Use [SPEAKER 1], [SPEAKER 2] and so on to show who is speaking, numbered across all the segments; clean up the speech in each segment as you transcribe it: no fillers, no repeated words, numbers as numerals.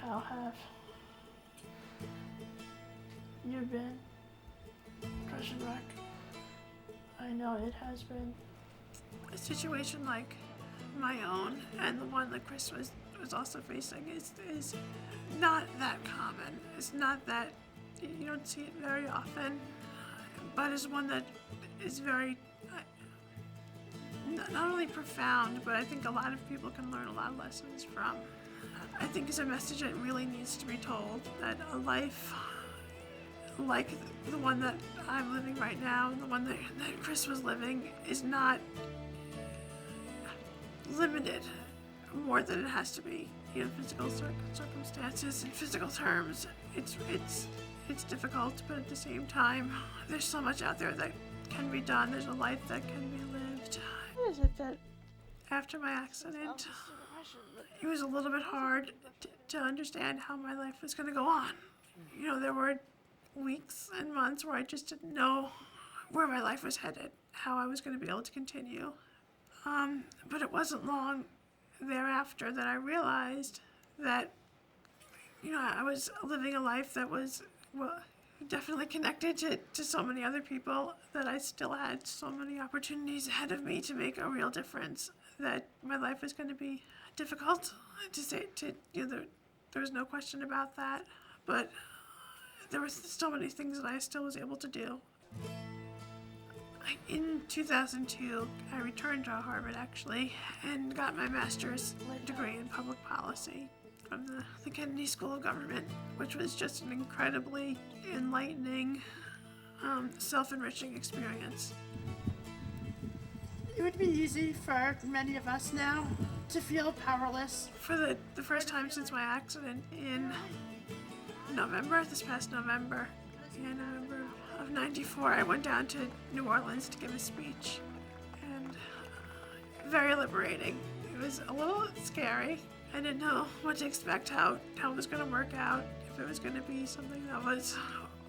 [SPEAKER 1] how have you been? Question mark. I know it has been.
[SPEAKER 2] A situation like my own and the one that Chris was also facing is not that common. It's not that, you don't see it very often, but is one that is very, not only profound, but I think a lot of people can learn a lot of lessons from. I think it's a message that really needs to be told, that a life like the one that I'm living right now, and the one that Chris was living, is not limited more than it has to be. You know, physical circumstances and physical terms. It's difficult, but at the same time, there's so much out there that can be done. There's a life that can be lived.
[SPEAKER 1] What is it that
[SPEAKER 2] After my accident, it was a little bit hard to understand how my life was going to go on. You know, there were weeks and months where I just didn't know where my life was headed, how I was going to be able to continue. But it wasn't long thereafter that I realized that, you know, I was living a life that was, well, definitely connected to so many other people, that I still had so many opportunities ahead of me to make a real difference, that my life was going to be difficult you know, there was no question about that, but there were so many things that I still was able to do. In 2002, I returned to Harvard, actually, and got my master's degree in public policy from the Kennedy School of Government, which was just an incredibly enlightening, self-enriching experience.
[SPEAKER 1] it would be easy for many of us now to feel powerless.
[SPEAKER 2] For the first time since my accident in this past November, in November of '94, I went down to New Orleans to give a speech, and very liberating. It was a little scary. I didn't know what to expect, how it was going to work out, if it was going to be something that was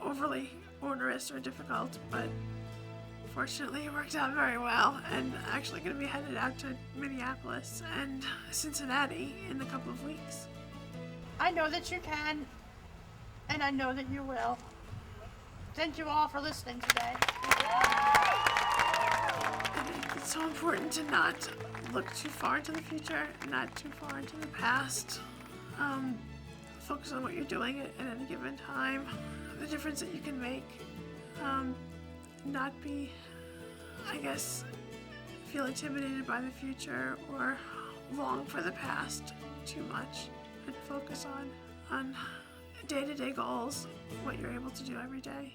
[SPEAKER 2] overly onerous or difficult, but fortunately it worked out very well, and actually going to be headed out to Minneapolis and Cincinnati in a couple of weeks.
[SPEAKER 1] I know that you can, and I know that you will. Thank you all for listening today.
[SPEAKER 2] It's so important to not look too far into the future, not too far into the past. Focus on what you're doing at any given time, the difference that you can make. Not be, I guess, feel intimidated by the future or long for the past too much, and focus on day-to-day goals, what you're able to do every day.